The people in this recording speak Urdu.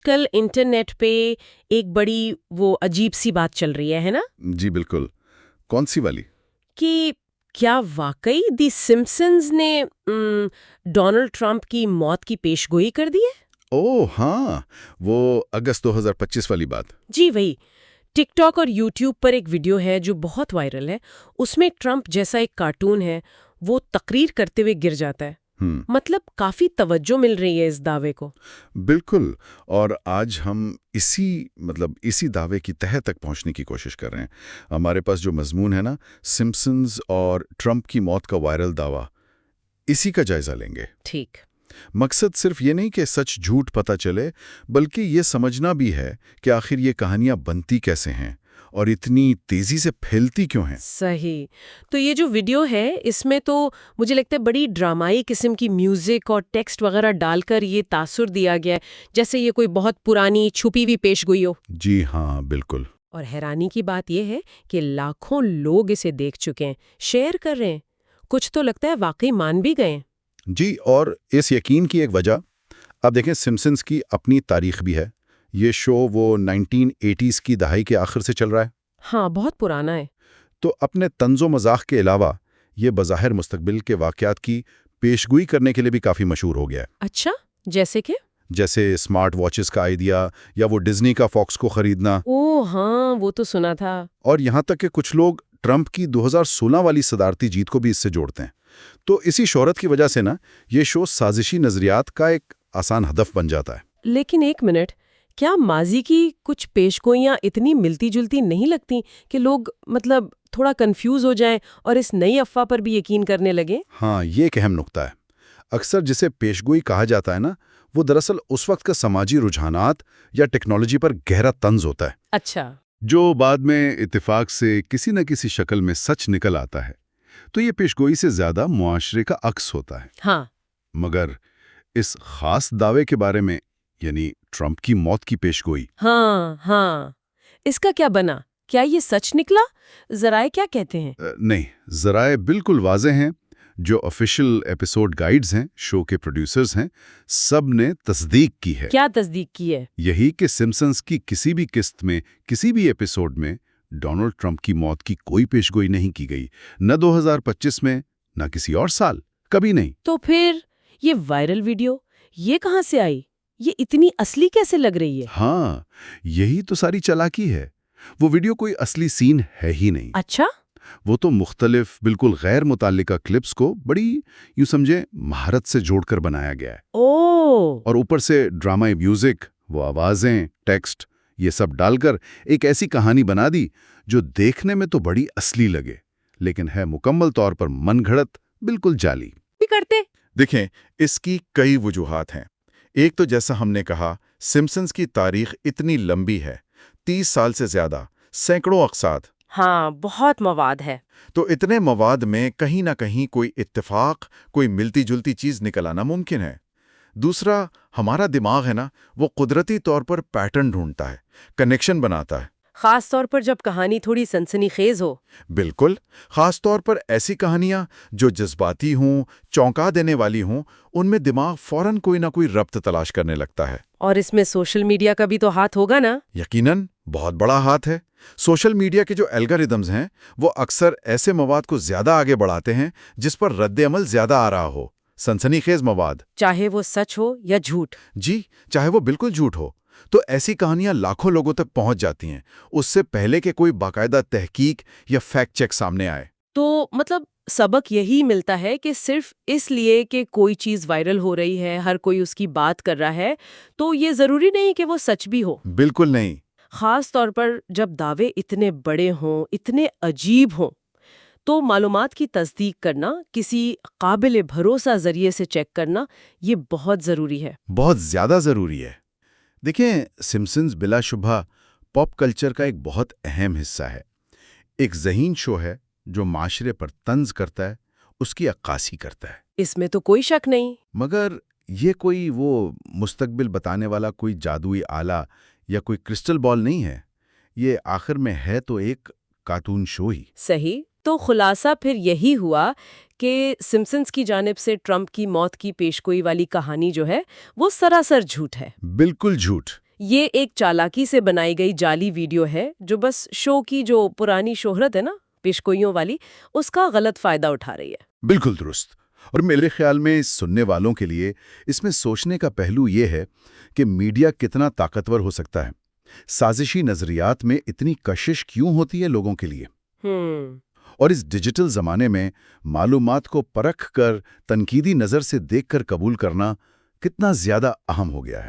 کل انٹرنیٹ پہ ایک بڑی وہ عجیب سی بات چل رہی ہے نا؟ جی بالکل. کون سی والی؟ کہ کیا واقعی دی سمپسنز نے ڈونلڈ ٹرمپ کی موت کی پیش گوئی کر دی ہے؟ اوہ ہاں، وہ اگست 2025 والی بات. جی وہی. ٹک ٹاک اور یوٹیوب پر ایک ویڈیو ہے جو بہت وائرل ہے. اس میں ٹرمپ جیسا ایک کارٹون ہے، وہ تقریر کرتے ہوئے گر جاتا ہے. مطلب کافی توجہ مل رہی ہے اس دعوے کو. بالکل. اور آج ہم اسی دعوے کی تہہ تک پہنچنے کی کوشش کر رہے ہیں. ہمارے پاس جو مضمون ہے نا، سمپسنز اور ٹرمپ کی موت کا وائرل دعویٰ، اسی کا جائزہ لیں گے. ٹھیک. مقصد صرف یہ نہیں کہ سچ جھوٹ پتہ چلے، بلکہ یہ سمجھنا بھی ہے کہ آخر یہ کہانیاں بنتی کیسے ہیں اور اتنی تیزی سے پھیلتی کیوں ہیں. صحیح. تو یہ جو ویڈیو ہے اس میں تو مجھے لگتا ہے بڑی ڈرامائی قسم کی میوزک اور ٹیکسٹ وغیرہ ڈال کر یہ تاثر دیا گیا ہے جیسے یہ کوئی بہت پرانی چھپی ہوئی پیش گوئی ہو. جی ہاں بالکل. اور حیرانی کی بات یہ ہے کہ لاکھوں لوگ اسے دیکھ چکے ہیں، شیئر کر رہے ہیں، کچھ تو لگتا ہے واقعی مان بھی گئے ہیں. جی، اور اس یقین کی ایک وجہ اب دیکھیں، سمپسنز کی اپنی تاریخ بھی ہے. یہ شو وہ 1980s کی دہائی کے آخر سے چل رہا ہے. ہاں بہت پرانا ہے. تو اپنے طنز و مزاح کے علاوہ یہ بظاہر مستقبل کے واقعات کی پیشگوئی کرنے کے لیے بھی کافی مشہور ہو گیا ہے. اچھا، جیسے کہ؟ جیسے اسمارٹ واچز کا آئیڈیا یا وہ ڈزنی کا فاکس کو خریدنا. اوہ ہاں، وہ تو سنا تھا. اور یہاں تک کہ کچھ لوگ ٹرمپ کی 2016 والی صدارتی جیت کو بھی اس سے جوڑتے ہیں. تو اسی شہرت کی وجہ سے نا یہ شو سازشی نظریات کا ایک آسان ہدف بن جاتا ہے. لیکن ایک منٹ، کیا ماضی کی کچھ پیشگوئیاں اتنی ملتی جلتی نہیں لگتی کہ لوگ تھوڑا کنفیوز ہو جائیں اور اس نئی افواہ پر بھی یقین کرنے لگیں؟ ہاں، یہ ایک اہم نقطہ ہے. اکثر جسے پیشگوئی کہا جاتا ہے نا، وہ دراصل اس وقت کا سماجی رجحانات یا ٹیکنالوجی پر گہرا طنز ہوتا ہے. اچھا. جو بعد میں اتفاق سے کسی نہ کسی شکل میں سچ نکل آتا ہے. تو یہ پیشگوئی سے زیادہ معاشرے کا عکس ہوتا ہے. ہاں. مگر اس خاص دعوے کے بارے میں، یعنی ٹرمپ کی موت کی پیشگوئی، ہاں اس کا کیا بنا؟ کیا یہ سچ نکلا؟ ذرائع کیا کہتے ہیں؟ نہیں، ذرائع بالکل واضح ہیں. جو آفیشیل ایپیسوڈ گائیڈز ہیں، شو کے پروڈیوسرز ہیں، سب نے تصدیق کی ہے. کیا تصدیق کی ہے؟ یہی کہ سمپسنز کی کسی بھی قسط میں، کسی بھی ایپیسوڈ میں ڈونلڈ ٹرمپ کی موت کی کوئی پیشگوئی نہیں کی گئی. نہ 2025 میں، نہ کسی اور سال، کبھی نہیں. تو پھر یہ وائرل ویڈیو یہ کہاں سے آئی؟ یہ اتنی اصلی کیسے لگ رہی ہے؟ ہاں، یہی تو ساری چالاکی ہے. وہ ویڈیو کوئی اصلی سین ہے ہی نہیں. اچھا. وہ تو مختلف بالکل غیر متعلقہ کلپس کو بڑی یوں سمجھے مہارت سے جوڑ کر بنایا گیا ہے. اور اوپر سے ڈرامائی میوزک، وہ آوازیں، ٹیکسٹ، یہ سب ڈال کر ایک ایسی کہانی بنا دی جو دیکھنے میں تو بڑی اصلی لگے، لیکن ہے مکمل طور پر من گھڑت، بالکل جعلی. بھی کرتے؟ دیکھیں، اس کی کئی وجوہات ہیں. ایک تو جیسا ہم نے کہا، سمپسنز کی تاریخ اتنی لمبی ہے، 30 سال سے زیادہ، سینکڑوں اقساط. ہاں، بہت مواد ہے. تو اتنے مواد میں کہیں نہ کہیں کوئی اتفاق، کوئی ملتی جلتی چیز نکل آنا ممکن ہے. دوسرا، ہمارا دماغ ہے نا، وہ قدرتی طور پر پیٹرن ڈھونڈتا ہے، کنیکشن بناتا ہے. خاص طور پر جب کہانی تھوڑی سنسنی خیز ہو. بالکل. خاص طور پر ایسی کہانیاں جو جذباتی ہوں، چونکا دینے والی ہوں، ان میں دماغ فوراً کوئی نہ کوئی ربط تلاش کرنے لگتا ہے. اور اس میں سوشل میڈیا کا بھی تو ہاتھ ہوگا نا؟ یقیناً، بہت بڑا ہاتھ ہے. سوشل میڈیا کے جو الگوریدمز ہیں، وہ اکثر ایسے مواد کو زیادہ آگے بڑھاتے ہیں جس پر رد عمل زیادہ آ رہا ہو. سنسنی خیز مواد، چاہے وہ سچ ہو یا جھوٹ. جی، چاہے وہ بالکل جھوٹ ہو. تو ایسی کہانیاں لاکھوں لوگوں تک پہنچ جاتی ہیں، اس سے پہلے کہ کوئی باقاعدہ تحقیق یا فیکٹ چیک سامنے آئے. تو سبق یہی ملتا ہے کہ صرف اس لیے کہ کوئی چیز وائرل ہو رہی ہے، ہر کوئی اس کی بات کر رہا ہے، تو یہ ضروری نہیں کہ وہ سچ بھی ہو. بالکل نہیں. خاص طور پر جب دعوے اتنے بڑے ہوں، اتنے عجیب ہوں، تو معلومات کی تصدیق کرنا، کسی قابل بھروسہ ذریعے سے چیک کرنا، یہ بہت ضروری ہے. بہت زیادہ ضروری ہے. دیکھیں، سمپسنز بلا شبہ پاپ کلچر کا ایک بہت اہم حصہ ہے. ایک ذہین شو ہے جو معاشرے پر طنز کرتا ہے، اس کی عکاسی کرتا ہے. اس میں تو کوئی شک نہیں. مگر یہ کوئی وہ مستقبل بتانے والا کوئی جادوئی آلہ یا کوئی کرسٹل بال نہیں ہے. یہ آخر میں ہے تو ایک کارٹون شو ہی. صحیح. تو خلاصہ پھر یہی ہوا کہ سمپسنز کی جانب سے ٹرمپ کی موت کی پیشگوئی والی کہانی جو ہے وہ سراسر جھوٹ ہے. بالکل جھوٹ. یہ ایک چالاکی سے بنائی گئی جعلی ویڈیو ہے جو بس شو کی جو پرانی شہرت ہے نا پیشگوئیوں والی، اس کا غلط فائدہ اٹھا رہی ہے۔ بالکل درست۔ اور میرے خیال میں سننے والوں کے لیے اس میں سوچنے کا پہلو یہ ہے کہ میڈیا کتنا طاقتور ہو سکتا ہے۔ سازشی نظریات میں اتنی کشش کیوں ہوتی ہے لوگوں کے لیے؟ اور اس ڈیجیٹل زمانے میں معلومات کو پرکھ کر تنقیدی نظر سے دیکھ کر قبول کرنا کتنا زیادہ اہم ہو گیا ہے۔